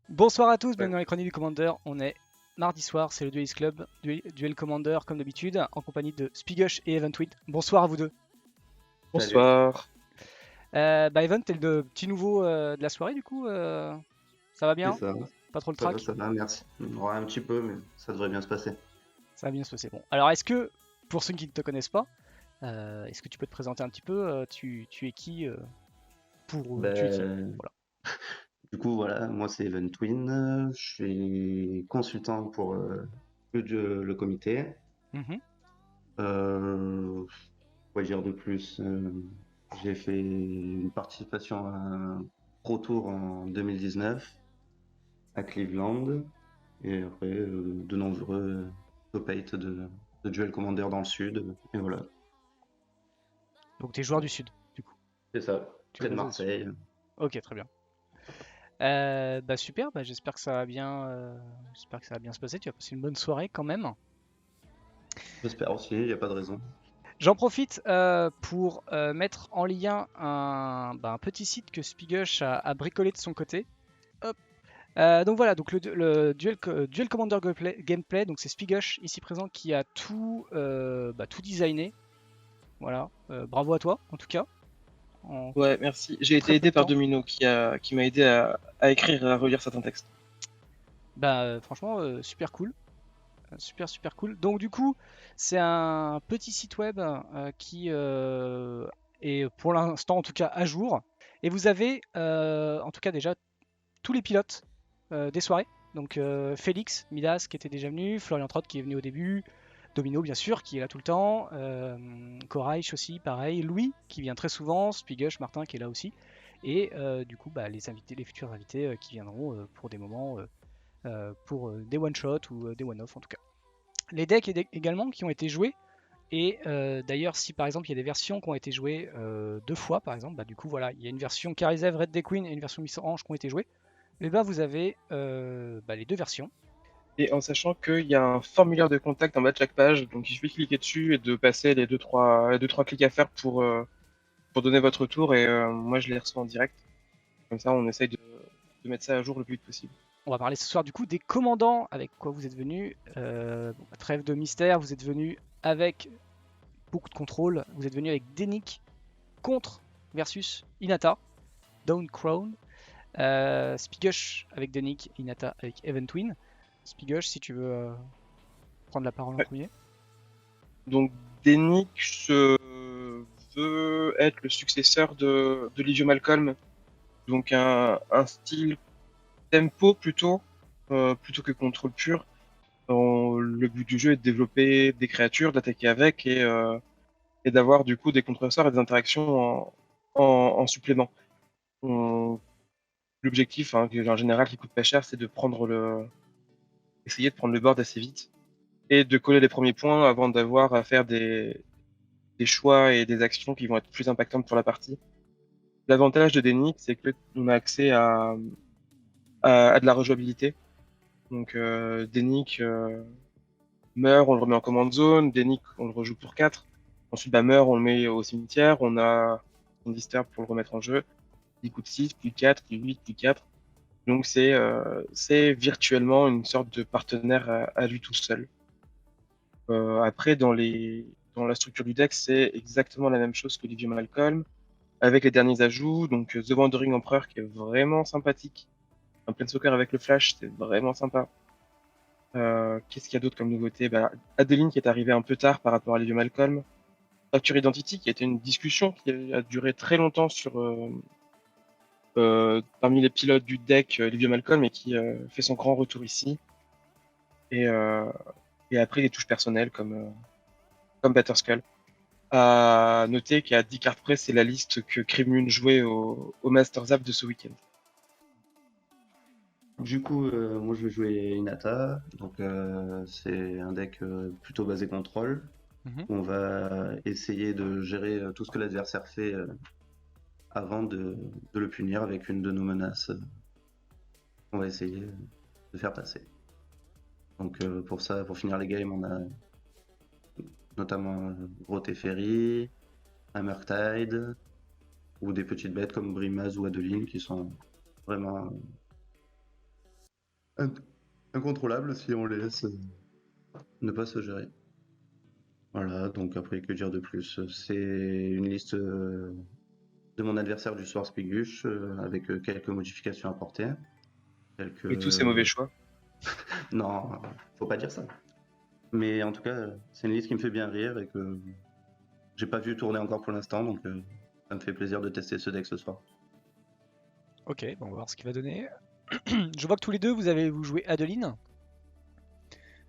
Bonsoir à tous, bienvenue Ouais. dans les Chroniques du Commander. On est mardi soir, c'est le Duelist Club, Duel Commander comme d'habitude, en compagnie de Spigush et Eventweed. Bonsoir à vous deux. Salut. Bonsoir. Event, t'es le petit nouveau de la soirée du coup. Ça va C'est bien? ça. Pas trop le Ça va, track? ça va, merci. Ouais, un petit peu, mais ça devrait bien se passer. Ça va bien se passer. Bon, alors est-ce que, pour ceux qui ne te connaissent pas, est-ce que tu peux te présenter un petit peu tu es qui tu es qui? Ben, Voilà. du coup, voilà, moi c'est Even Twin. Je suis consultant pour le comité. Mhm. Euh, Quoi dire de plus? J'ai fait une participation à un Pro Tour en 2019 à Cleveland. Et après, de nombreux top 8 de Duel Commander dans le sud. Et voilà, Donc t'es joueur du Sud, du coup. c'est ça. Tu es Près de basé au Sud. Marseille. Ok, très bien. Super, j'espère que ça va bien, j'espère que ça va bien se passer. Tu vas passer une bonne soirée quand même. J'espère aussi, il n'y a pas de raison. J'en profite pour mettre en lien un petit site que Spigush a bricolé de son côté. Hop. Donc voilà, donc le Duel Commander gameplay, donc c'est Spigush ici présent qui a tout designé. Voilà, bravo à toi en tout cas, en Ouais, merci. J'ai très été peu aidé de par temps. Domino qui m'a aidé à écrire et à relire certains textes. Franchement, super cool. Super cool. Donc du coup, c'est un petit site web qui est pour l'instant en tout cas à jour. Et vous avez en tout cas déjà tous les pilotes des soirées. Donc Félix, Midas qui était déjà venu, Florian Trott qui est venu au début, Domino bien sûr qui est là tout le temps, Koraich aussi pareil, Louis qui vient très souvent, Spigush, Martin qui est là aussi. Et du coup les invités, les futurs invités qui viendront pour des moments, pour des one-shots ou des one-off en tout cas. Les decks également qui ont été joués. Et d'ailleurs, si par exemple il y a des versions qui ont été jouées deux fois, par exemple, du coup voilà, il y a une version Karizev Red Dead Queen et une version Miss Orange qui ont été jouées. Et vous avez les deux versions. Et en sachant qu'il y a un formulaire de contact en bas de chaque page, donc il suffit de cliquer dessus et de passer les deux trois clics à faire pour donner votre retour. Et moi, je les reçois en direct. Comme ça, on essaye de mettre ça à jour le plus vite possible. On va parler ce soir du coup des commandants avec quoi vous êtes venus. Trêve de mystère, vous êtes venus avec beaucoup de contrôle. Vous êtes venus avec Denick contre versus Inata, Down Crown. Spigush avec Denick, Inata avec Eventwin. Spigush, si tu veux prendre la parole en Ouais. premier. Donc, Denik se veut être le successeur de Livio Malcolm. Donc, un style tempo plutôt que contrôle pur. Le but du jeu est de développer des créatures, d'attaquer avec et d'avoir du coup des contre-sorts et des interactions en supplément. On- L'objectif, hein, en général qui coûte pas cher, c'est de essayer de prendre le board assez vite et de coller les premiers points avant d'avoir à faire des choix et des actions qui vont être plus impactantes pour la partie. L'avantage de Denix, c'est que on a accès à de la rejouabilité. Donc Denick meurt, on le remet en command zone, Denick on le rejoue pour 4. Ensuite meurt, on le met au cimetière, on a son disturb pour le remettre en jeu. Il coûte 6, puis 4, puis 8, puis 4. Donc c'est virtuellement une sorte de partenaire à lui tout seul. Après, dans la structure du deck, c'est exactement la même chose que Livio Malcolm, avec les derniers ajouts. Donc The Wandering Emperor qui est vraiment sympathique. Un Planeswalker avec le Flash, c'est vraiment sympa. Qu'est-ce qu'il y a d'autre comme nouveauté? Adeline qui est arrivée un peu tard par rapport à Livio Malcolm. Fracture Identity qui a été une discussion qui a duré très longtemps parmi les pilotes du deck Livio Malcolm et qui fait son grand retour ici. Et, euh, et après les touches personnelles comme Batterskull. À noter qu'à 10 cartes près, c'est la liste que Crémune jouait au Masters App de ce week-end. Du coup, moi je vais jouer Inata. Donc, c'est un deck plutôt basé contrôle. Mhm. On va essayer de gérer tout ce que l'adversaire fait avant de le punir avec une de nos menaces. On va essayer de faire passer. Donc, pour ça, pour finir les games, on a notamment Gros Teferi, Hammertide, ou des petites bêtes comme Brimaz ou Adeline qui sont vraiment inc- incontrôlables si on les laisse ne pas se gérer. Voilà, donc après, que dire de plus? C'est une liste de mon adversaire du soir Spiguche, avec quelques modifications apportées. Et tous ces mauvais choix. Non, faut pas dire ça. Mais en tout cas, c'est une liste qui me fait bien rire et que j'ai pas vu tourner encore pour l'instant, donc ça me fait plaisir de tester ce deck ce soir. Ok, bon, on va voir ce qu'il va donner. Je vois que tous les deux, vous jouez Adeline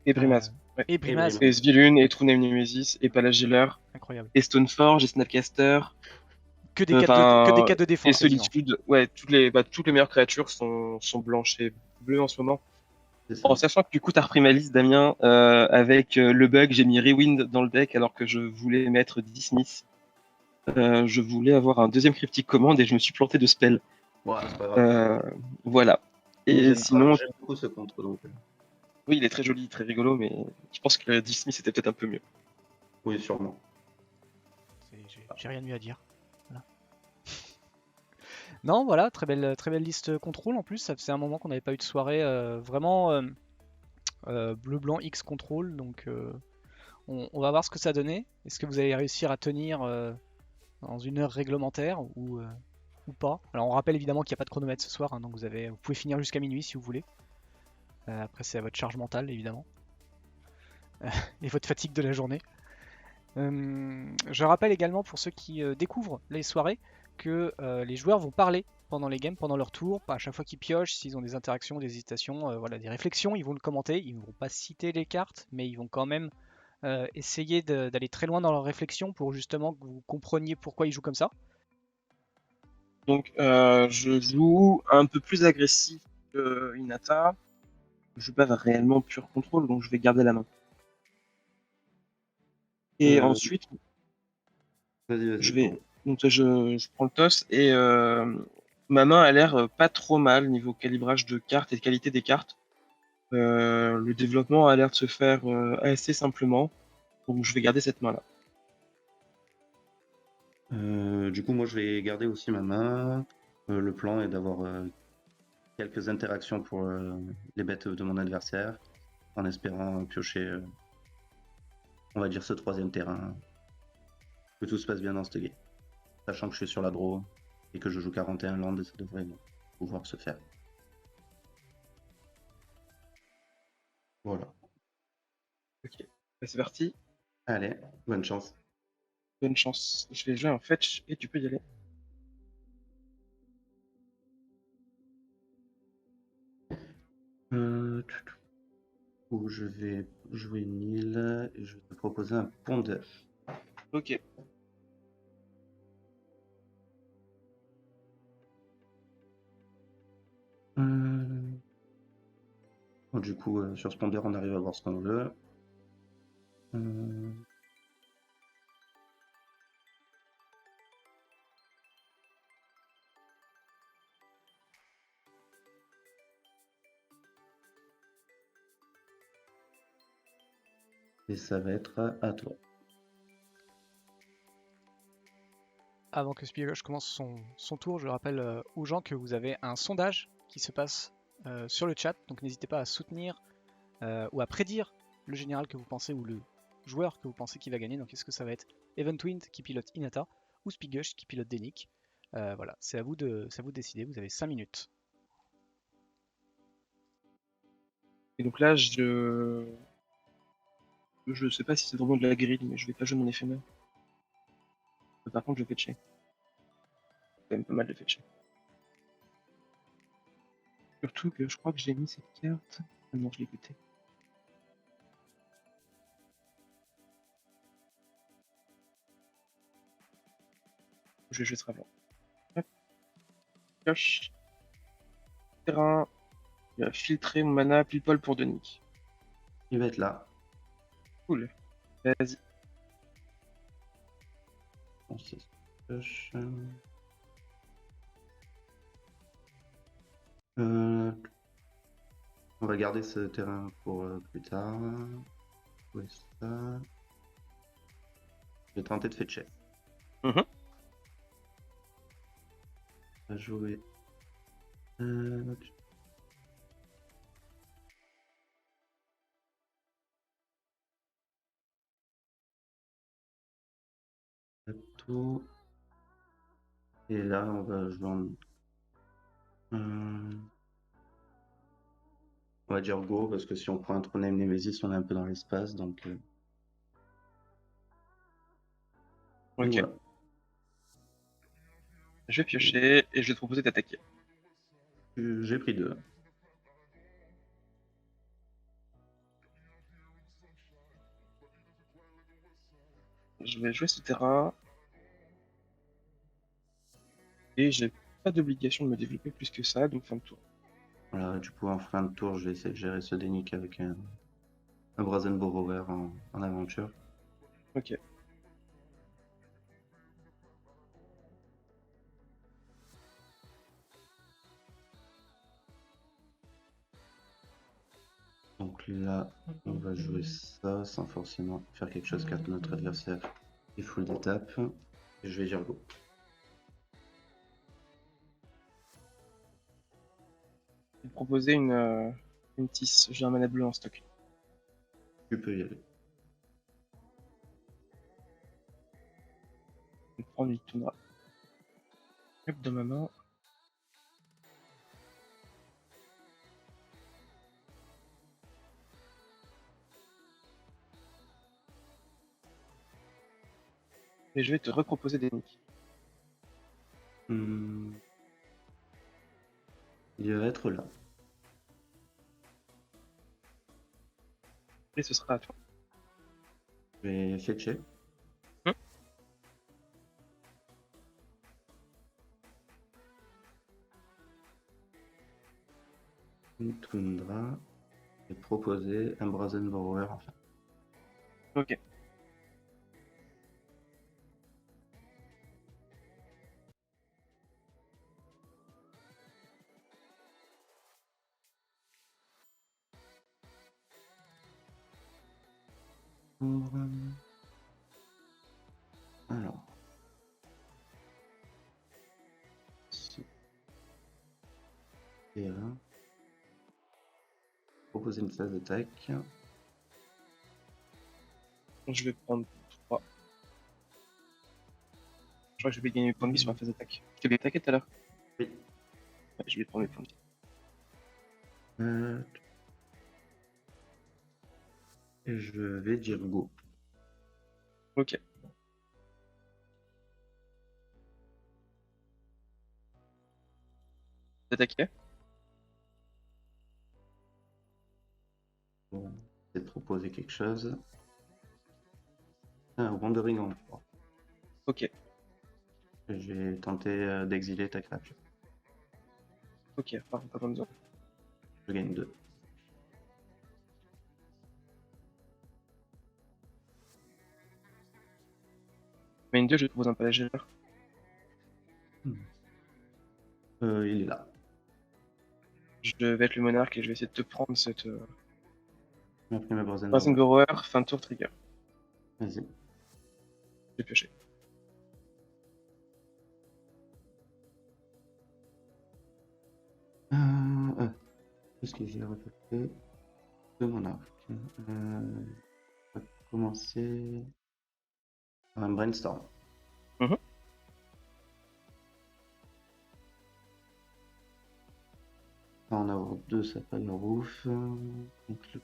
Et Brimaz. Ouais. et Brimaz. Brimaz. Et Svilune, et True Name Nemesis, et Palagiller, Incroyable. et Stoneforge, et Snapcaster. Que des cartes de Et défense, quasiment. Solitude. Ouais, toutes les meilleures créatures sont blanches et bleues en ce moment. C'est ça. En sachant que du coup, t'as repris ma liste, Damien, avec le bug, j'ai mis Rewind dans le deck alors que je voulais mettre Dismiss. Je voulais avoir un deuxième cryptique commande et je me suis planté de spell. Ouais, c'est pas grave. Voilà. Et sinon, J'aime beaucoup ce contre, donc oui, il est très joli, très rigolo, mais je pense que Dismiss était peut-être un peu mieux. oui, sûrement. J'ai rien de mieux à dire. Voilà. Non, voilà, très belle liste contrôle en plus. Ça faisait un moment qu'on n'avait pas eu de soirée vraiment bleu-blanc X contrôle. Donc on va voir ce que ça donnait. Est-ce que vous allez réussir à tenir dans une heure réglementaire ou pas? Alors on rappelle évidemment qu'il n'y a pas de chronomètre ce soir, hein, donc vous pouvez finir jusqu'à minuit si vous voulez. Après c'est à votre charge mentale évidemment. Et votre fatigue de la journée. Je rappelle également pour ceux qui découvrent les soirées que les joueurs vont parler pendant les games, pendant leur tour, à chaque fois qu'ils piochent, s'ils ont des interactions, des hésitations, voilà, des réflexions, ils vont le commenter, ils ne vont pas citer les cartes, mais ils vont quand même essayer d'aller très loin dans leur réflexion pour justement que vous compreniez pourquoi ils jouent comme ça. Donc, je joue un peu plus agressif que Inata. Je joue pas réellement pur contrôle, donc je vais garder la main. Et ensuite, Vas-y, je go. vais. Donc, je prends le toss et ma main a l'air pas trop mal niveau calibrage de cartes et de qualité des cartes. Le développement a l'air de se faire assez simplement, donc je vais garder cette main-là. Du coup, moi, je vais garder aussi ma main. Le plan est d'avoir quelques interactions pour les bêtes de mon adversaire, en espérant piocher, on va dire, ce troisième terrain, que tout se passe bien dans cette game. Sachant que je suis sur la draw et que je joue 41 landes, ça devrait pouvoir se faire. Voilà. Ok, bah, c'est parti. Allez, bonne chance. Bonne chance. Je vais jouer un fetch et tu peux y aller. Où je vais jouer une île et je vais te proposer un pondeur. Ok. Bon, du coup, sur ce pondeur, on arrive à voir ce qu'on veut. Et ça va être à toi. Avant que Spielberg commence son tour, je rappelle aux gens que vous avez un sondage qui se passe sur le chat, donc n'hésitez pas à soutenir ou à prédire le général que vous pensez ou le joueur que vous pensez qui va gagner. Donc est-ce que ça va être Eventwind qui pilote Inata ou Spigush qui pilote Denick? Voilà, c'est à vous de décider, vous avez 5 minutes. Et donc là, je sais pas si c'est vraiment de la grille, mais je vais pas jouer mon éphémère. Par contre, je vais fetcher. Quand même pas mal de fetcher. Surtout que je crois que j'ai mis cette carte. Ah non, je l'ai goûté. Je vais jouer ce avant. Hop. Pioche. Terrain. Il va filtrer mon mana pile poil pour Denis. Il va être là. Cool. Vas-y. On se pioche. On va garder ce terrain pour plus tard. Ouais, ça. Je vais tenter de fetcher. Mhm. On va jouer. tout. Et là, on va jouer en... on va dire go, parce que si on prend un Trondheim Nemesis, on est un peu dans l'espace, donc... et Ok. voilà. Je vais piocher et je vais te proposer d'attaquer. J'ai pris 2. Je vais jouer ce terrain. Et j'ai pas d'obligation de me développer plus que ça, donc fin de tour. Voilà, du coup, en fin de tour, je vais essayer de gérer ce Dénic avec un Brazen Borrower en aventure. Ok. Donc là, on va jouer ça sans forcément faire quelque chose car notre adversaire est full d'étapes. Et je vais dire go. Je vais te proposer une tisse. J'ai un mana bleu en stock. Tu peux y aller. Je vais prendre une toundra. Hop, dans ma main. Et je vais te reproposer des nicks. Il va être là. Et ce sera à toi. Je vais fetcher. Hum. Une Tundra. Et proposer un Brazen Borrower en fait. Ok. Alors. Si. Et là. Proposer une phase d'attaque. Je vais prendre 3. Je crois que je vais gagner mes points de vie sur la phase d'attaque. Je t'ai attaqué tout à l'heure. Oui. Ouais, je vais prendre mes points de vie. Et je vais dire go. Ok. T'attaquer. Bon, c'est de proposer quelque chose. Un Wandering en 3. Ok. Je vais tenter d'exiler ta créature. Ok, pas besoin. Je gagne 2. Main 2, je te propose un palageur. Il est là. Je vais être le monarque et je vais essayer de te prendre cette J'ai pris ma Brazen Brazen Borrower. Borrower, fin de tour trigger. Vas-y. J'ai pioché. Qu'est-ce que j'ai répété de monarque On va commencer par un brainstorm. Mhm. En avoir 2, ça pas le roof. Donc le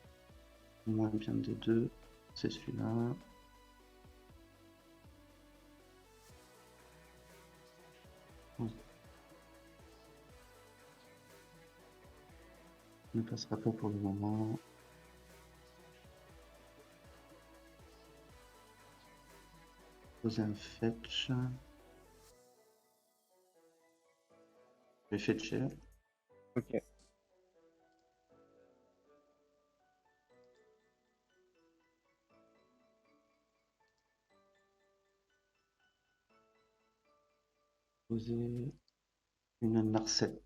moins bien des deux, c'est celui-là. Ne passera pas pour le moment. Poser un fetch. Je vais fetcher. Ok. Poser une Narset.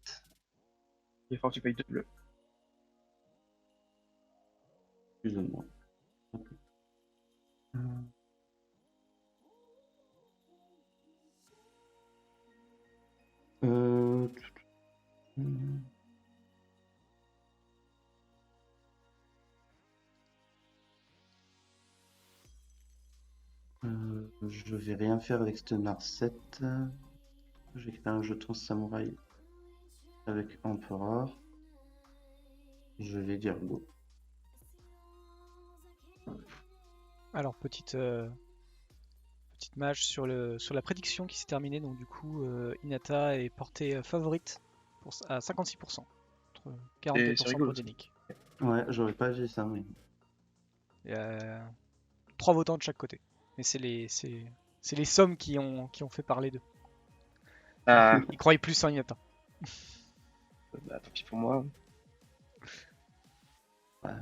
Il faut que tu payes 2 bleus. Plus ou moins. Euh... Je vais rien faire avec ce Narset. J'ai créé un jeton samouraï avec Emperor. Je vais dire go. Alors, petite mage sur la prédiction qui s'est terminée. Donc, du coup, Hinata est portée favorite à 56%. Contre C'est 42% rigolo. pour Denik. Ouais, j'aurais pas dit ça, mais. Il y a 3 votants de chaque côté. Mais c'est les sommes qui ont fait parler d'eux. Ah, Ils croyaient plus en Hinata. bah, tant pis pour moi. Ouais,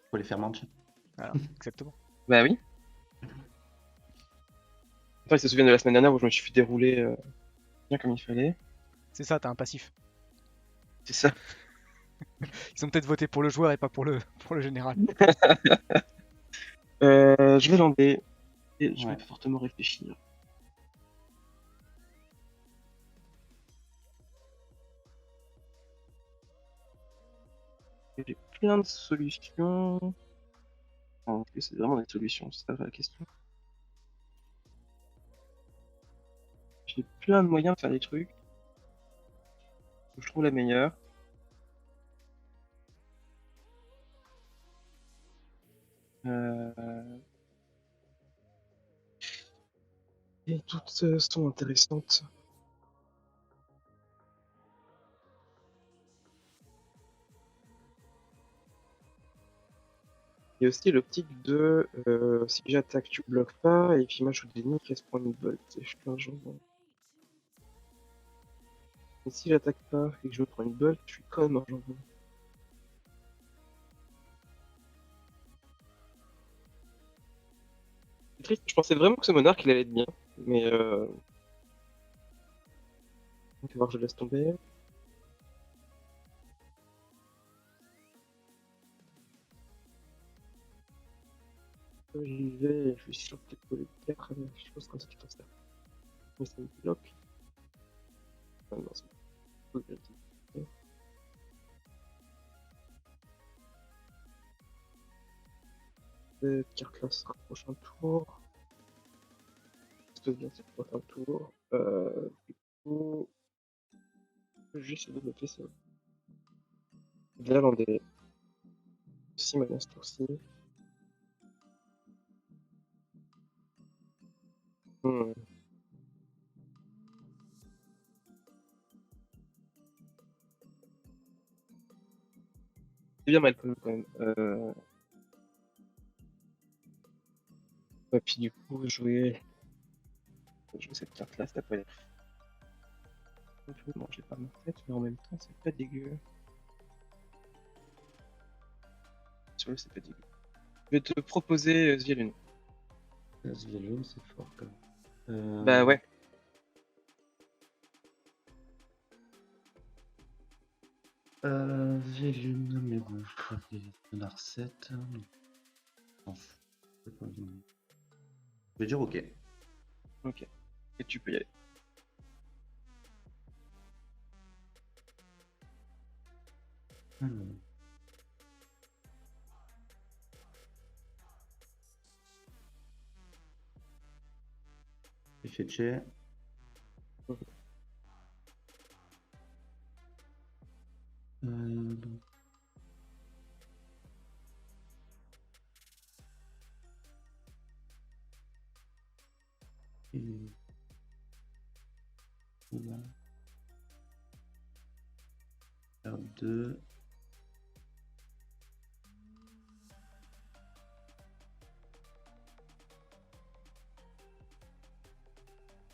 faut les faire mentir. Voilà, exactement. Bah oui. Attends, ils se souviennent de la semaine dernière où je me suis fait dérouler bien comme il fallait. C'est ça, t'as un passif. C'est ça. Ils ont peut-être voté pour le joueur et pas pour le général. Je vais lander et je vais Ouais. fortement réfléchir. J'ai plein de solutions. En plus, c'est vraiment des solutions, c'est ça la question. J'ai plein de moyens de faire des trucs. Je trouve la meilleure. Et toutes sont intéressantes. Il y a aussi l'optique de si j'attaque, tu bloques pas, et puis moi je des niques, elle se prend une bolt. Et je suis un jambon. Et si j'attaque pas et que je me prends une bolt, je suis quand même un jambon. C'est triste, je pensais vraiment que ce monarque il allait être bien, mais on va voir, je laisse tomber. J'y vais, et je suis sûr que peut-être les 4 choses comme ça qui peuvent se faire. Mais ça me bloque. Ah non, c'est pas possible. Cette carte là sera prochain tour. Ça se passe bien, c'est le prochain tour. Du coup, juste de développer ça. De là, des 6 mana ce tour-ci. C'est bien Malcolm quand même. Et puis du coup, jouer cette carte-là, ça peut être. Je vais manger par ma tête, mais en même temps, c'est pas dégueu. Sur le, c'est pas dégueu. Je vais te proposer Svialun. Svialun, c'est fort quand même. Bah ouais. Svialun, mais bon, je crois qu'il est Narset. Je vais dire ok. Ok. Et tu peux y aller. Alors. Effectué. Donc. Et... Voilà. Faire 2.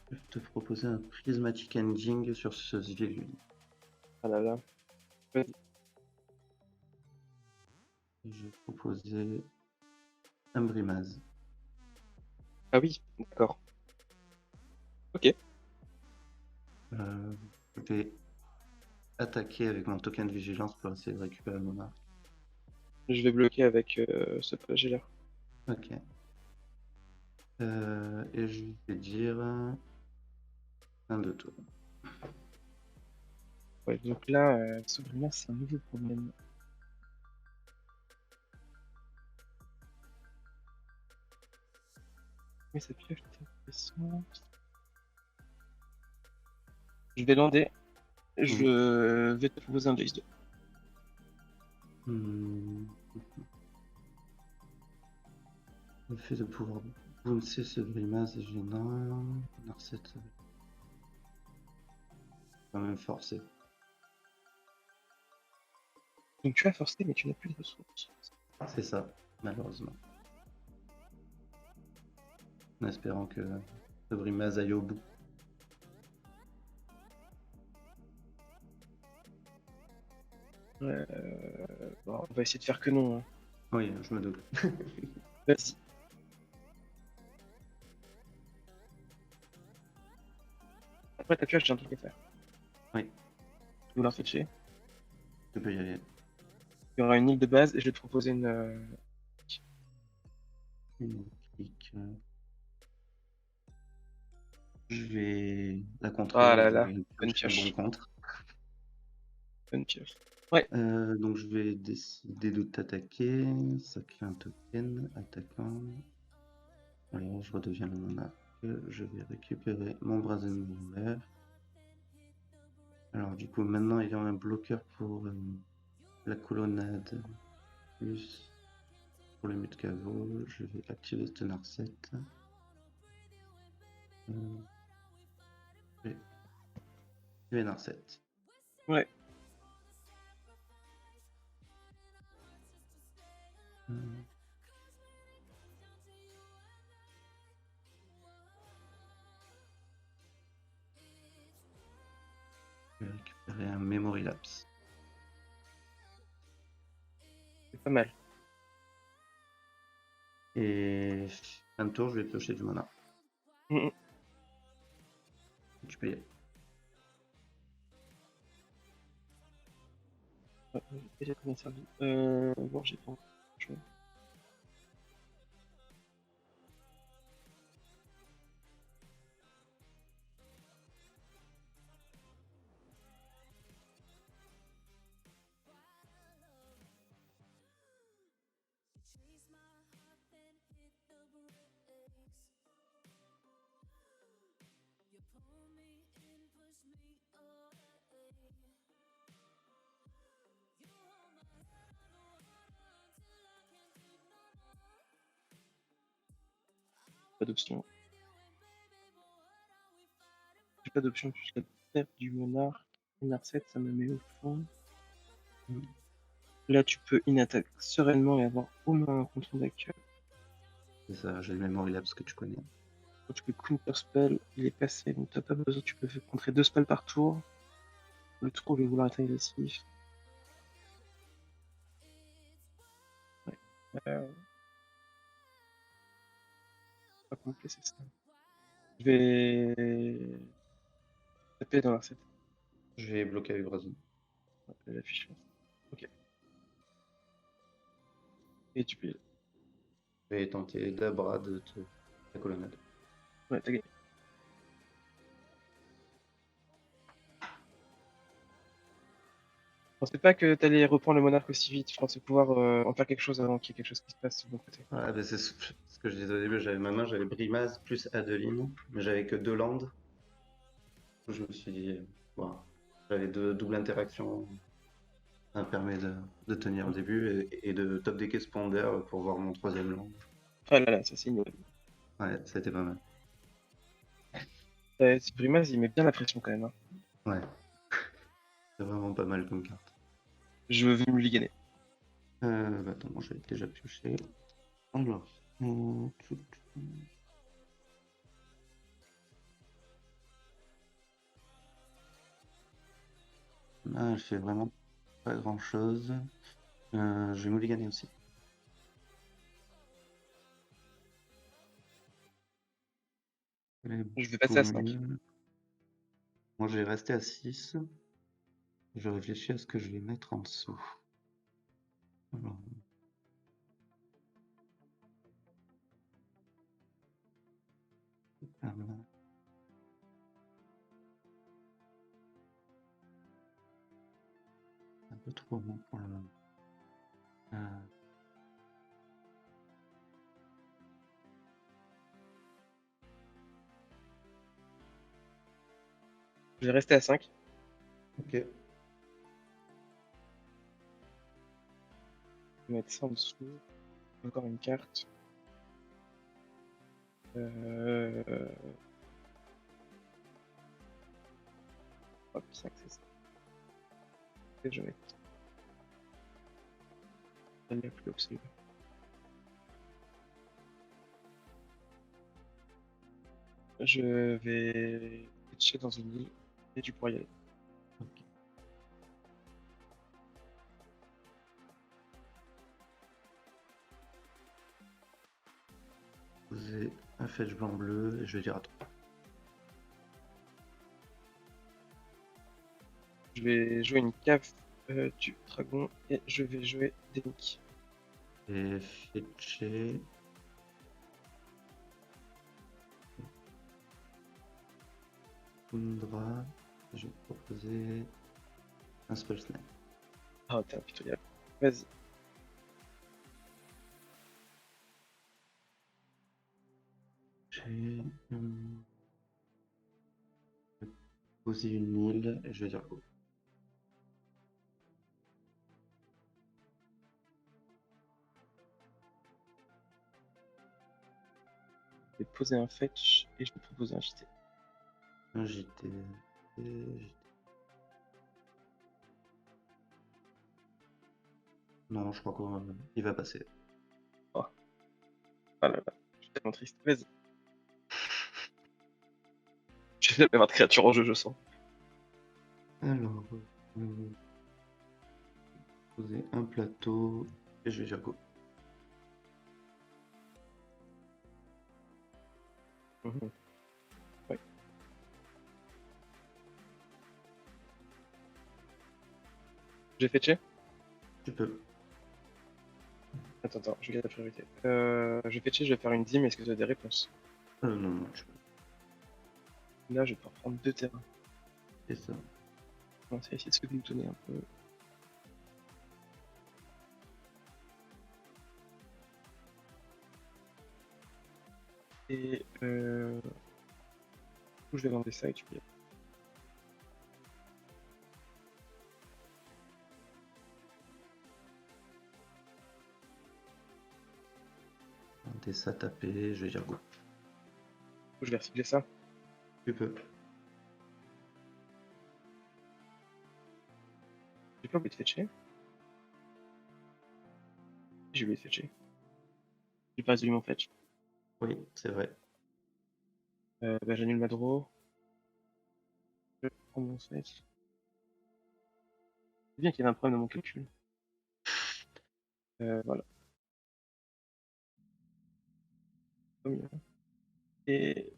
Je vais te proposer un prismatic ending sur ce Svialun. Ah là là. Vas-y. Je vais proposer un Brimaz. Ah oui, d'accord. Ok. Je vais attaquer avec mon token de vigilance pour essayer de récupérer mon arc. Je vais bloquer avec ce flagellaire. Ok. Et je vais dire un de tour. Ouais, donc là, Sobrina, c'est un nouveau problème. Mais ça pioche, putain. Je vais lander. Je vais te proposer un Jace 2. Le fait de pouvoir bouncer ce grimace est gênant. Narset, quand même forcé. Donc tu as forcé, mais tu n'as plus de ressources. C'est ça, malheureusement. En espérant que ce grimace aille au bout. Bon, on va essayer de faire que non. Hein. Oui, je me doute. Vas-y. Après ta pioche, j'ai un truc à faire. Oui. Tu veux vouloir switcher. Tu peux y aller. Il y aura une île de base et je vais te proposer une. Une clique. Je vais la contrer. Ah là là, Je vais bonne piocher un pioche. bon contre. Bonne pioche. Donc je vais décider de t'attaquer. Ça crée un token. Attaquant. Alors je redeviens le monarque. Je vais récupérer mon brasier vert. Alors du coup maintenant ayant un bloqueur pour la colonnade plus pour le mute caveau, je vais activer ce Narset. Je vais Narset. Ouais. Je vais récupérer un Memory Lapse. C'est pas mal. Et un tour, je vais piocher du mana. Tu peux y aller. Déjà combien de servi bon, j'ai pas. Pas d'option. J'ai pas d'option puisque la terre du monarque. Une R7, ça me met au fond. Là, tu peux in-attack sereinement et avoir au moins un contrôle deck. C'est ça, j'ai le Memory Lapse que tu connais. Quand tu peux counter spell, il est passé, donc t'as pas besoin, tu peux contrer 2 spells par tour. Le tour, je vais vouloir être agressif. Ouais. Pas complet, c'est ça. Je vais taper dans la recette. Je vais bloquer avec Brazil. La fiche. Ok. Et tu peux. Je vais tenter d'abra de la colonnade. Ouais, t'as gagné. Je pensais pas que t'allais reprendre le monarque aussi vite. Je pensais pouvoir en faire quelque chose avant qu'il y ait quelque chose qui se passe de mon côté. Ouais, bah c'est ce que je disais au début, j'avais ma main, j'avais Brimaz plus Adeline, mais j'avais que 2 landes. Je me suis dit, voilà, j'avais deux double interaction. Ça me permet de tenir le début et de top decker Sponder pour voir mon 3ème land. Ah là là, ça c'est une. Ouais, ça a été pas mal. Brimaz, il met bien la pression quand même. Hein. Ouais. C'est vraiment pas mal comme carte. Je veux me liganer. Attends, moi j'avais déjà pioché. Alors. Là, elle fait vraiment pas grand chose. Je vais mulliganer aussi. Je vais passer à 5. Moi je vais rester à 6. Je réfléchis à ce que je vais mettre en dessous. Alors. Un peu trop bon pour le moment. vais rester à 5. Ok. Je vais mettre ça en dessous. Encore une carte. Hop, 5, c'est ça. Et je vais mettre. Il n'y a plus l'obsolète. Je vais pitcher dans une île et tu pourras y aller. Ok. Poser un fetch blanc bleu et je vais dire à toi. Je vais jouer une cave du dragon et je vais jouer Dénic. Et fetcher. Tundra. Je vais te proposer un spell snipe. Ah, t'es impitoyable. Vas-y. J'ai poser une île et je vais dire go. Je vais poser un fetch et je vais proposer un JT. Un JT. JT. Non, je crois qu'il va passer. Ah là là, je suis tellement triste. Vas-y. Je vais jamais avoir de créature en jeu, je sens. Alors, poser un plateau et je vais dire go. Mhm. Ouais. J'ai fetché. Tu peux. Attends, je garde la priorité. Je vais fetcher, je vais faire une dîme. Est-ce que tu as des réponses? Non, tu peux. Là, je vais pouvoir prendre 2 terrains. C'est ça. On va essayer de se donner un peu. Et du coup, je vais vendre ça et tu peux y aller. T'es ça tapé, je vais dire go. Du coup, je vais recycler ça. Tu peux. J'ai pas oublié de fetcher. J'ai oublié de fetcher. J'ai pas résolu mon fetch. Oui, c'est vrai. Bah, j'annule ma draw. Je prends mon fetch. C'est bien qu'il y avait un problème dans mon calcul. Voilà. Pas mieux. Et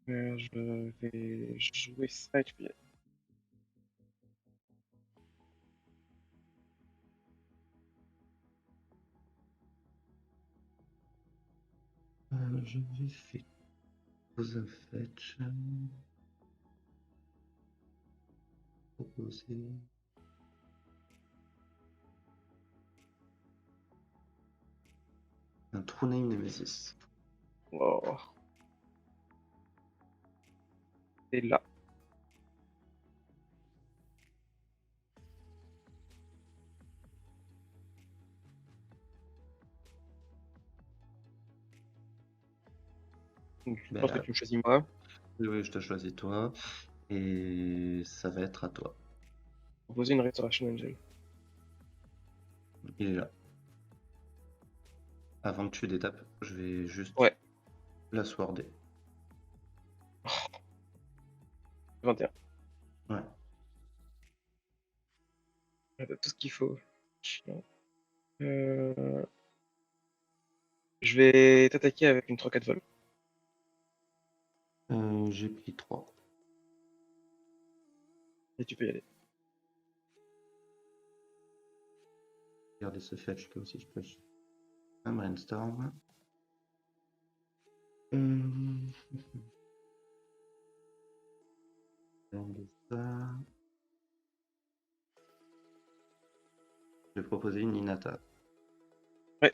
je vais jouer ça et tu peux y aller. Je vais faire pose un fetch. Proposer. Un True Name Nemesis. Oh. Et là. Donc, je pense que Bah, tu me choisis moi. oui, je te choisis toi. Et ça va être à toi. Proposer une Restoration Angel. Il est là. Avant que tu détapes, je vais juste Ouais. la sworder. 21. Ouais. T'as tout ce qu'il faut. Chiant. Je vais t'attaquer avec une 3-4 vol. J'ai pris 3. Et tu peux y aller. Regardez ce fetch que aussi je peux. Un brainstorm. Regardez ça. Je vais proposer une Inata. Ouais.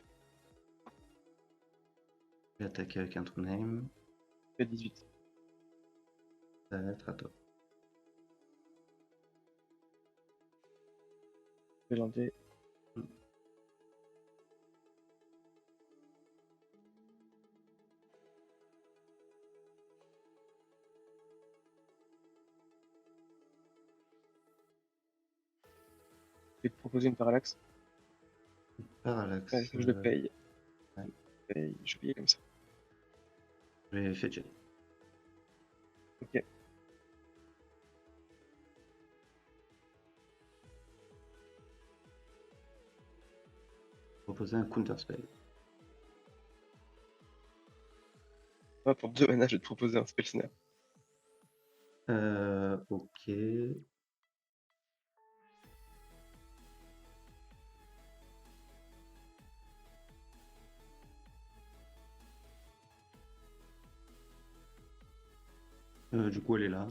vais attaquer avec un true name. Fait 18. Ça va être à toi. Je vais lander. Je vais te proposer une parallaxe. Parallaxe. Ouais, je le paye. ouais. Je paye comme ça. Je vais fetcher. Ok. Proposer un counter spell. Moi, pour 2 mana, je vais te proposer un spell snare. Ok. Du coup, elle est là.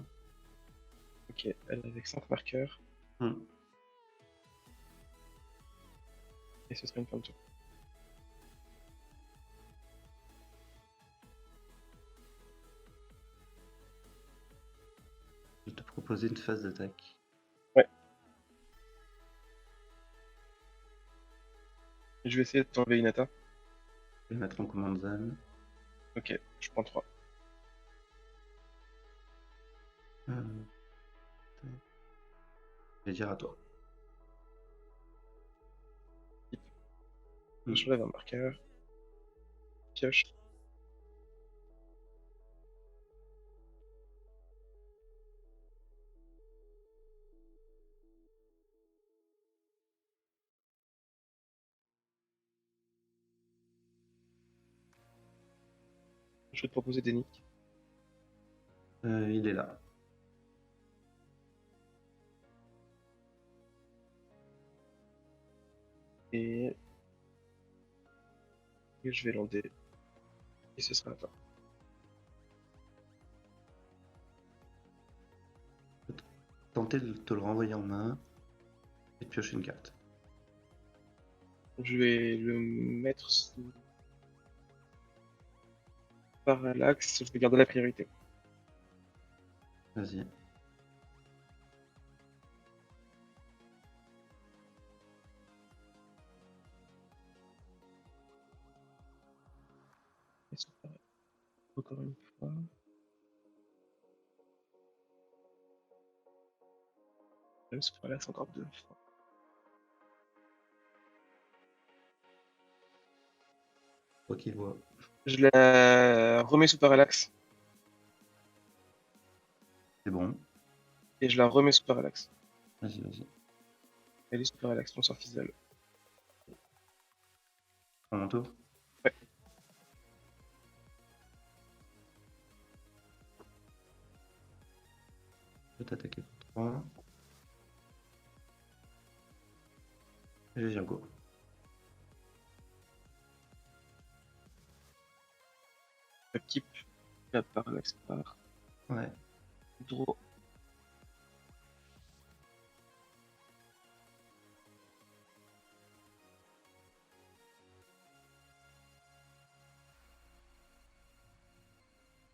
Ok, elle est avec 5 marqueurs. Et ce serait une fin de tour. Je vais te proposer une phase d'attaque. Ouais. Je vais essayer de t'enlever Inata. Je vais mettre en command zone. Ok, je prends 3. Je vais dire à toi. J'enlève un marqueur. Pioche. Je vais te proposer des nicks. Il est là. Et je vais lander. Et ce sera la fin. Tenter de te le renvoyer en main et de piocher une carte. Je vais le mettre sous parallaxe. Je vais garder la priorité. Vas-y. Et sous parallaxe. Encore une fois. Sous parallaxe encore 2 fois. Toi qui vois. Je la remets sous parallaxe. C'est bon. Et je la remets sous parallaxe. Vas-y, vas-y. Elle est sous parallaxe, mon sort Fizzle. Prends mon tour. Ouais. Je vais t'attaquer pour 3. Et je vais dire go. Je keep la parallaxe par Ouais. draw.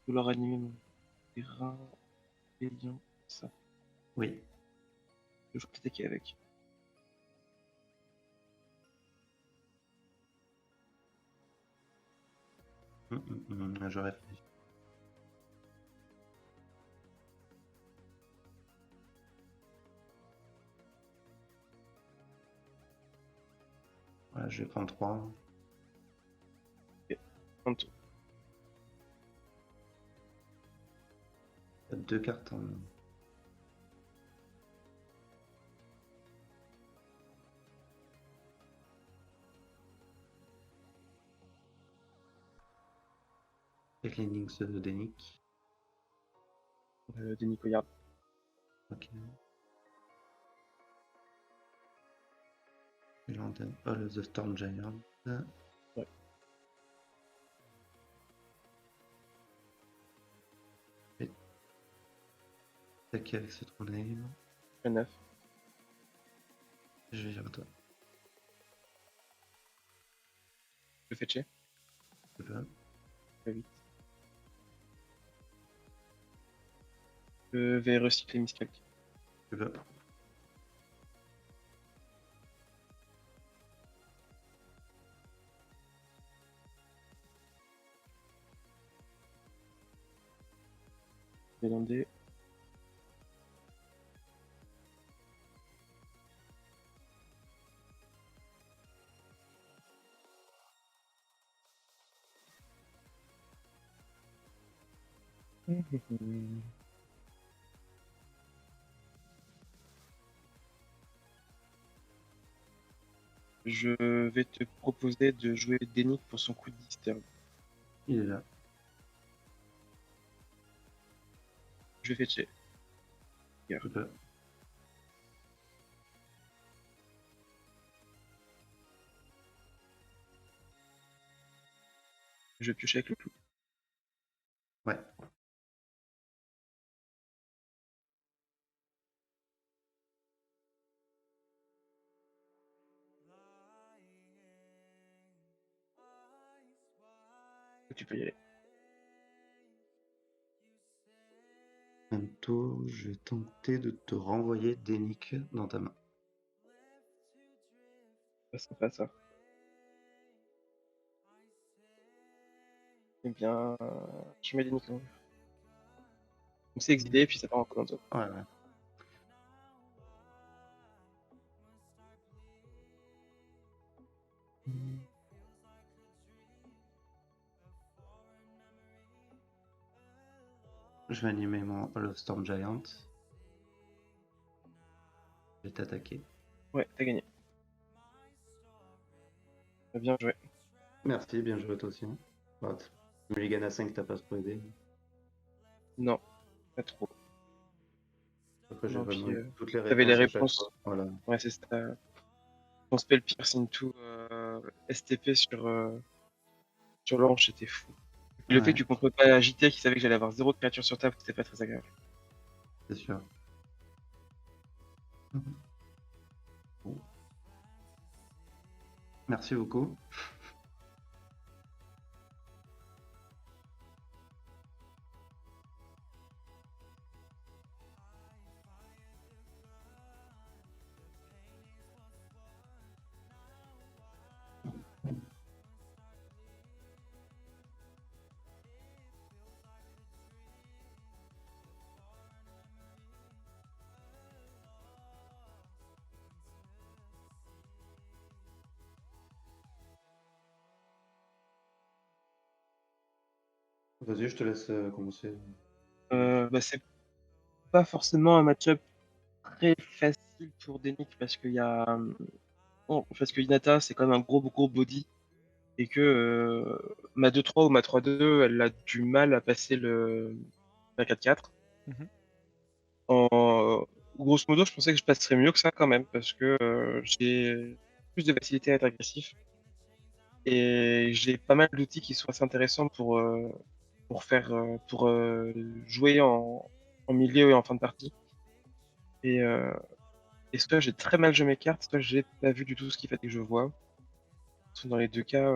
Vouloir animer mon terrain. Les lions. Ça. Oui. Je vais t'attaquer avec. Je réfléchis. Voilà, je vais prendre 3. En tout. Il y a 2 cartes en main. Avec les Nix d'Enic. Des Nicoyard. Ok. The Storm Giant. Ouais. Attaquer avec ce trou name. Un 9. Je vais dire à toi. Je fais check. Tu peux. Pas 8. Je vais recycler Miscalc. Tu veux. Je vais lander. Je vais te proposer de jouer Dénic pour son coup de disturb. Il est là. Je vais fetcher. Tu peux. Je pioche avec le clou. Ouais. Tu peux y aller. Bientôt, je vais tenter de te renvoyer Dénic dans ta main. Pas sympa ça. Eh bien, je mets Dénic en jeu. Donc c'est exilé, puis ça part en commando. Ouais, ouais. Je vais animer mon Hall of Storm Giant. Je vais t'attaquer. Ouais, t'as gagné. Bien joué. Merci, bien joué toi aussi. Bah, Mulligan à 5, t'as pas trop aidé. Non, pas trop. Après, j'ai Non, vraiment puis, eu toutes les t'avais les réponses à chaque réponses. fois. Voilà. Ouais, c'est ça. Ton spell piercing tout STP sur l'ange, c'était fou. Et le fait Ouais, que tu contrôles pas la JT qui savait que j'allais avoir 0 créature sur table, c'était pas très agréable. c'est sûr. Bon. Merci beaucoup. Vas-y, je te laisse commencer. C'est pas forcément un match-up très facile pour Denick parce qu'il y a. Parce que Hinata, c'est quand même un gros body. Et que ma 2-3 ou ma 3-2, elle a du mal à passer la 4-4. Mhm. Grosso modo, je pensais que je passerais mieux que ça quand même, parce que j'ai plus de facilité à être agressif. Et j'ai pas mal d'outils qui sont assez intéressants pour jouer en milieu et en fin de partie. Et, euh, et soit j'ai très mal joué mes cartes, soit j'ai pas vu du tout ce qu'il fallait que je vois. Dans les deux cas,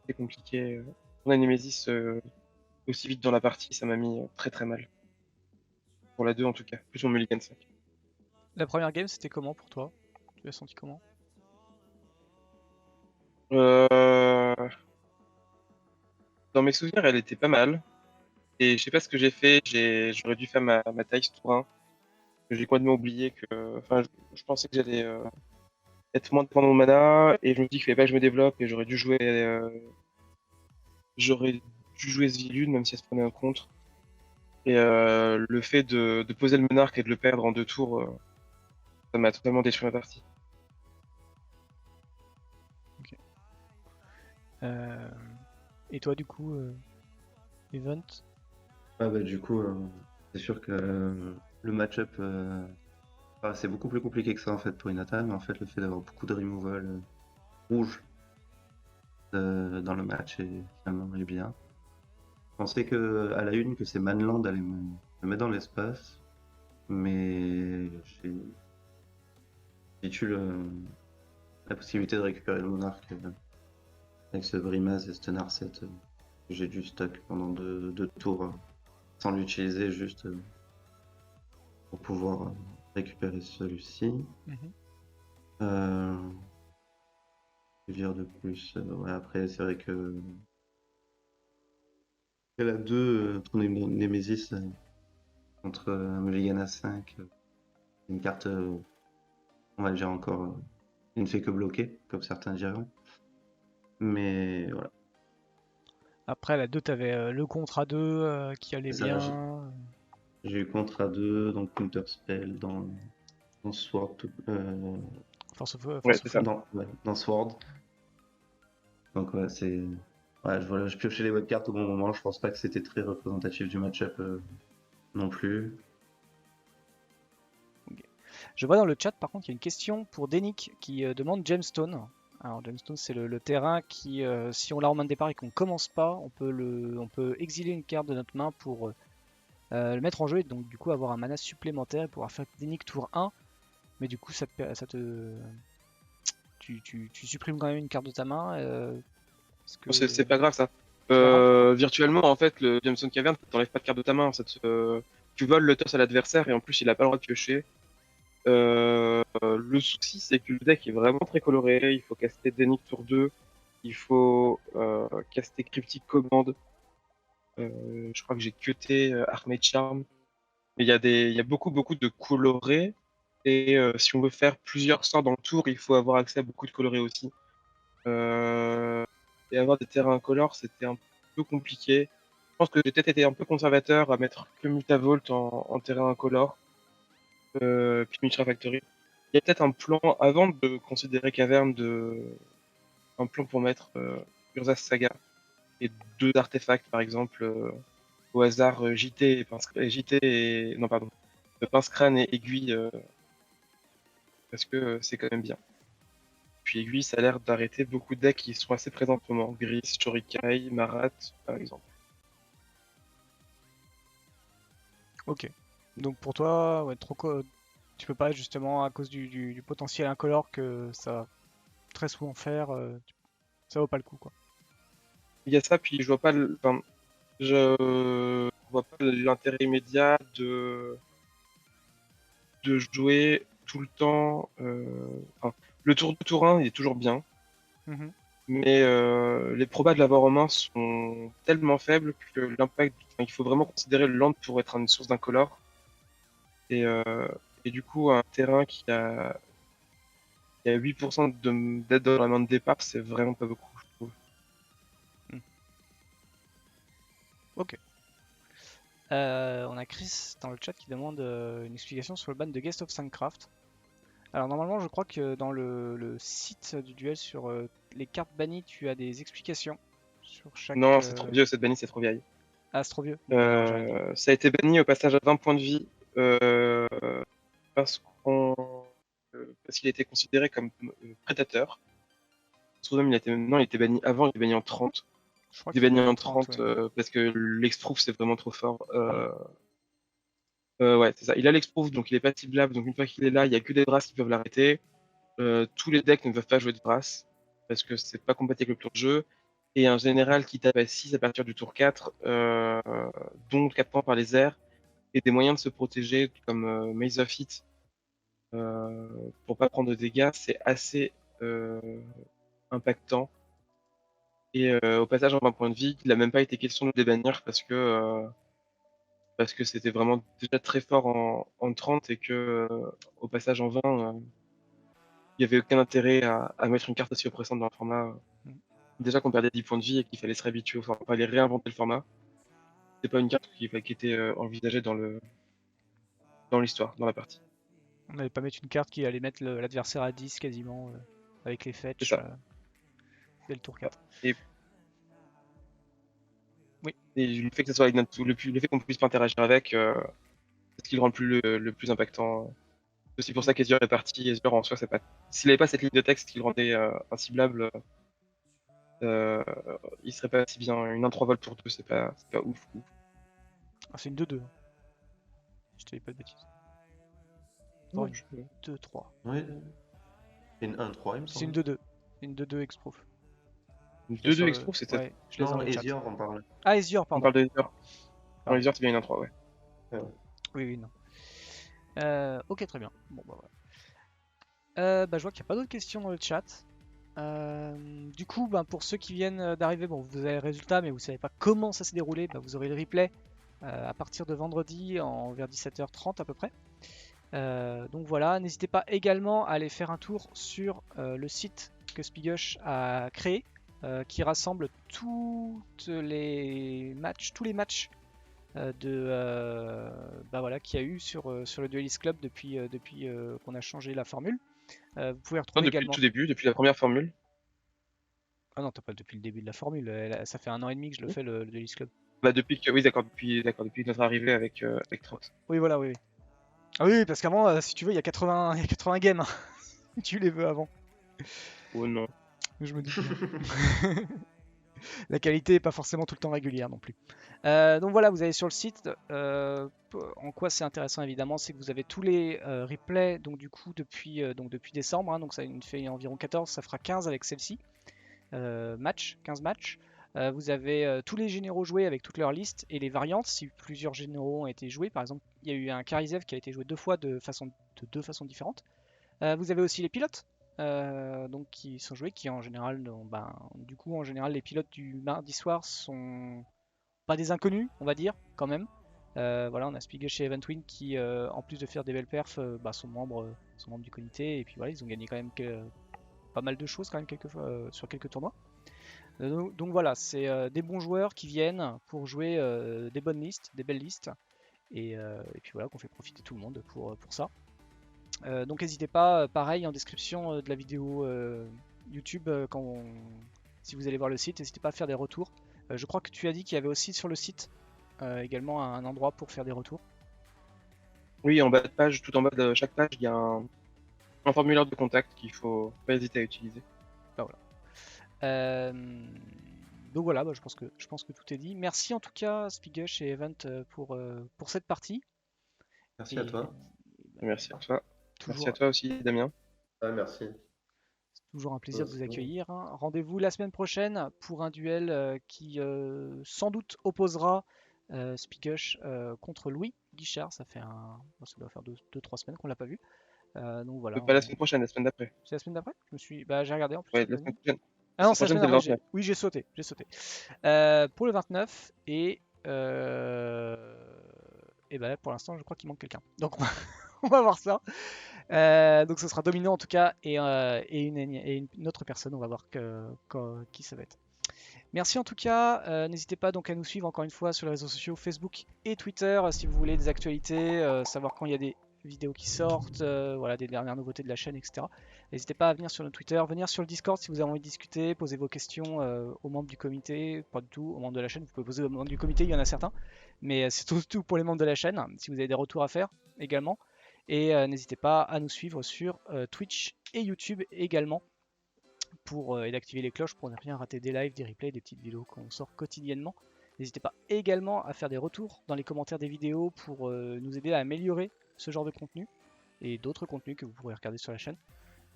c'est compliqué. On a Nemesis aussi vite dans la partie, ça m'a mis très mal. Pour la 2 en tout cas, plus mon Mulligan 5. La première game, c'était comment pour toi? Tu l'as senti comment? Euh... Dans mes souvenirs, elle était pas mal. Et je sais pas ce que j'ai fait, j'aurais dû faire ma taille tour 1. J'ai complètement oublié que. Enfin, je pensais que j'allais être moins dépendant de mon mana, et je me dis qu'il fallait pas que je me développe, et j'aurais dû jouer Zilune, même si elle se prenait un contre. Et le fait de poser le Monarque et de le perdre en 2 tours, ça m'a totalement détruit ma partie. Euh, Et toi, du coup, Event? Ah bah, du coup, c'est sûr que le match-up, c'est beaucoup plus compliqué que ça en fait pour Inata, mais en fait, le fait d'avoir beaucoup de removal rouge dans le match est finalement est bien. Je pensais que à la une que c'est Manland allait me mettre dans l'espace, mais j'ai eu la possibilité de récupérer le monarque avec ce Brimaz et ce Narset J'ai du stock pendant 2 tours sans l'utiliser, juste pour pouvoir récupérer celui-ci. Mhm. Vire de plus. Ouais, après, c'est vrai que elle a 2 ton Nemesis contre un Mulligan à 5. Une carte, on va dire encore, qui ne fait que bloquer, comme certains diront. Mais voilà. Après, la 2, t'avais le contre à 2 qui allait Ça, bien. j'ai eu contre à 2, donc Counter Spell dans Sword. Force of, Ouais, Force c'est of ça. Will. Dans Sword. Donc ouais, c'est. Ouais, voilà, je piochais les bonnes cartes au bon moment. Je pense pas que c'était très représentatif du match-up non plus. Je vois dans le chat, par contre, il y a une question pour Denick qui demande Gemstone. Alors, Gemstone, c'est le terrain qui, si on l'a en main de départ et qu'on commence pas, on peut exiler une carte de notre main pour le mettre en jeu et donc, du coup, avoir un mana supplémentaire et pouvoir faire Denick tour 1. Mais du coup, tu supprimes quand même une carte de ta main. Parce C'est que pas grave ça. c'est pas grave. Virtuellement, en fait, le Jameson Cavern, ça t'enlève pas de carte de ta main. Tu voles le toss à l'adversaire et en plus, il a pas le droit de piocher. Le souci, c'est que le deck est vraiment très coloré. Il faut caster Denick tour 2. Il faut caster Cryptic Command. Je crois que j'ai cuté Armée Charm. Mais il y a beaucoup de colorés. Et si on veut faire plusieurs sorts dans le tour, il faut avoir accès à beaucoup de colorés aussi. Euh, et avoir des terrains incolores, c'était un peu compliqué. Je pense que j'ai peut-être été un peu conservateur à mettre que Mutavolt en terrain incolore, puis Mitra Factory. Il y a peut-être un plan, avant de considérer Caverne, un plan pour mettre Urza's Saga et 2 artefacts, par exemple, au hasard JT non pardon, Pince Crâne et Aiguille, parce que c'est quand même bien. Puis Aiguille, ça a l'air d'arrêter beaucoup de decks qui sont assez présents en ce moment. Gris, Chorikai, Marat, par exemple. Ok. Donc pour toi, ouais, tu peux pas justement à cause du potentiel incolore que ça va très souvent faire, ça vaut pas le coup quoi. Il y a ça, puis je vois pas enfin, je vois pas l'intérêt immédiat de jouer tout le temps. Enfin, le tour 2, tour 1, il est toujours bien, Mhm. mais les probas de l'avoir en main sont tellement faibles que l'impact, enfin, il faut vraiment considérer le land pour être une source d'incolore. Et, euh, et du coup, un terrain qui a 8% d'aide dans la main de départ, c'est vraiment pas beaucoup, je trouve. Mm. Ok. On a Chris dans le chat qui demande une explication sur le ban de Guest of Thankcraft. Alors normalement, je crois que dans le site du duel sur les cartes bannies, tu as des explications sur chaque. Non, c'est trop vieux, cette bannie, c'est trop vieille. Ah, c'est trop vieux. Bon bah alors j'ai rien dit. Ça a été banni au passage à 20 points de vie euh, parce parce qu'il a été considéré comme prédateur. Soudain, non, il était banni avant, il était banni en 30. Je crois Il est qu'il est banni banni en en 30, 30 ouais. parce que l'exproof c'est vraiment trop fort. Ouais, c'est ça. Il a l'exproof, donc il est pas ciblable. Donc une fois qu'il est là, il y a que des Brass qui peuvent l'arrêter. Tous les decks ne peuvent pas jouer de Brass parce que c'est pas compatible avec le tour de jeu. Et un général qui tape à 6 à partir du tour 4, dont 4 points par les airs, et des moyens de se protéger comme Maze of Hit pour pas prendre de dégâts, c'est assez impactant. Et au passage en 20 points de vie, il n'a même pas été question de le débannir parce que c'était vraiment déjà très fort en 30 et que au passage en 20, il n'y avait aucun intérêt à mettre une carte aussi oppressante dans le format. Mm. Déjà qu'on perdait 10 points de vie et qu'il fallait se réhabituer au format, il fallait réinventer le format. C'est pas une carte qui était envisagée dans l'histoire, dans la partie. On n'allait pas mettre une carte qui allait mettre l'adversaire à 10 quasiment avec les C'est fetch ça. dès le tour 4. Et, Oui, et le fait que ça soit le fait qu'on puisse pas interagir avec, c'est ce qui le rend le plus impactant. C'est aussi pour ça qu'Ezure est parti. Ezure en soi, c'est pas. S'il avait pas cette ligne de texte qui le rendait inciblable, euh, il serait pas si bien. Une 1-3 volts pour 2, c'est pas ouf. ah, c'est une 2-2. Je te dis pas de bêtises. Non, Ouais, une 2-3. Ouais. Une 1-3, il me C'est une semble. 2-2. Une 2-2 exproof. 2 de Expo, c'est ça. Ouais, je les ai Non, dans le chat. Ezior, on parle. Ah, Ezure, On pardon. parle de Ezure. Pardon. Non, Ezure, c'est bien une intro, ouais. Oui, non. Ok, très bien. Bon, bah voilà. Je vois qu'il n'y a pas d'autres questions dans le chat. Du coup, pour ceux qui viennent d'arriver, bon, vous avez le résultat, mais vous savez pas comment ça s'est déroulé, vous aurez le replay à partir de vendredi vers 17h30 à peu près. Donc voilà, n'hésitez pas également à aller faire un tour sur le site que Spigush a créé, qui rassemble tous les matchs qu'il y a eu sur le Duelist Club depuis qu'on a changé la formule. Vous pouvez Non, retrouver depuis également. le tout début, depuis la première formule. Ah non, t'as pas depuis le début de la formule. Ça fait 1 an et demi que je le fais le Duelist Club. Bah depuis que, oui, d'accord, depuis notre arrivée avec Trox. Oui, voilà, oui. Ah oui, parce qu'avant, si tu veux, il y a 80 games. Tu les veux avant. Oh non. Je me dis bien. La qualité n'est pas forcément tout le temps régulière non plus. Donc voilà, vous allez sur le site. En quoi c'est intéressant évidemment, c'est que vous avez tous les replays donc du coup depuis décembre. Donc ça fait environ 14, ça fera 15 avec celle-ci. 15 matchs. Vous avez tous les généraux joués avec toutes leurs listes et les variantes si plusieurs généraux ont été joués. Par exemple, il y a eu un Karizev qui a été joué 2 fois de deux façons différentes. Vous avez aussi les pilotes. Donc qui sont joués, qui en général, du coup en général les pilotes du mardi soir sont pas des inconnus, on va dire quand même. Voilà, on a Spigush et Eventwin qui, en plus de faire des belles perfs, sont membres du comité et puis voilà, ils ont gagné quand même pas mal de choses quand même sur quelques tournois. Donc voilà, c'est des bons joueurs qui viennent pour jouer des bonnes listes, des belles listes et puis voilà qu'on fait profiter tout le monde pour ça. Donc n'hésitez pas, pareil en description de la vidéo YouTube, si vous allez voir le site, n'hésitez pas à faire des retours. Je crois que tu as dit qu'il y avait aussi sur le site également un endroit pour faire des retours. Oui, en bas de page, tout en bas de chaque page, il y a un formulaire de contact qu'il faut pas hésiter à utiliser. Donc voilà, je pense que tout est dit. Merci en tout cas Spigush et Event pour cette partie. Merci à toi. Merci à toi. Toujours, Merci à toi aussi, Damien. Merci. toujours un plaisir de vous accueillir. Rendez-vous la semaine prochaine pour un duel qui sans doute opposera Spigush contre Louis Guichard. Ça doit faire 2-3 semaines qu'on l'a pas vu. Donc voilà. Pas la semaine prochaine, la semaine d'après. C'est la semaine d'après? J'ai regardé en plus. Ouais, la semaine prochaine. Ah non, c'est la semaine prochaine, d'après. Oui, j'ai sauté. Pour le 29 et pour l'instant, je crois qu'il manque quelqu'un. Donc on va voir ça. Donc ce sera Domino en tout cas et une autre personne. On va voir qui ça va être. Merci en tout cas. N'hésitez pas donc à nous suivre encore une fois sur les réseaux sociaux Facebook et Twitter si vous voulez des actualités, savoir quand il y a des vidéos qui sortent, voilà, des dernières nouveautés de la chaîne, etc. N'hésitez pas à venir sur notre Twitter, venir sur le Discord si vous avez envie de discuter, poser vos questions aux membres du comité, pas du tout aux membres de la chaîne, vous pouvez poser aux membres du comité, il y en a certains, mais c'est surtout pour les membres de la chaîne, si vous avez des retours à faire également. Et n'hésitez pas à nous suivre sur Twitch et YouTube également et d'activer les cloches pour ne rien rater des lives, des replays, des petites vidéos qu'on sort quotidiennement. N'hésitez pas également à faire des retours dans les commentaires des vidéos pour nous aider à améliorer ce genre de contenu et d'autres contenus que vous pourrez regarder sur la chaîne.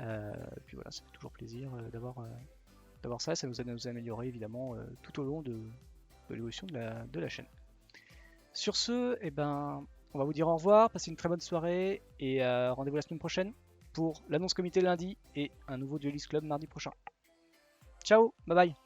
Et puis voilà, ça fait toujours plaisir d'avoir ça, ça nous aide à nous améliorer évidemment tout au long de l'évolution de la chaîne. Sur ce, on va vous dire au revoir, passez une très bonne soirée et rendez-vous la semaine prochaine pour l'annonce comité lundi et un nouveau Duelist Club mardi prochain. Ciao, bye bye.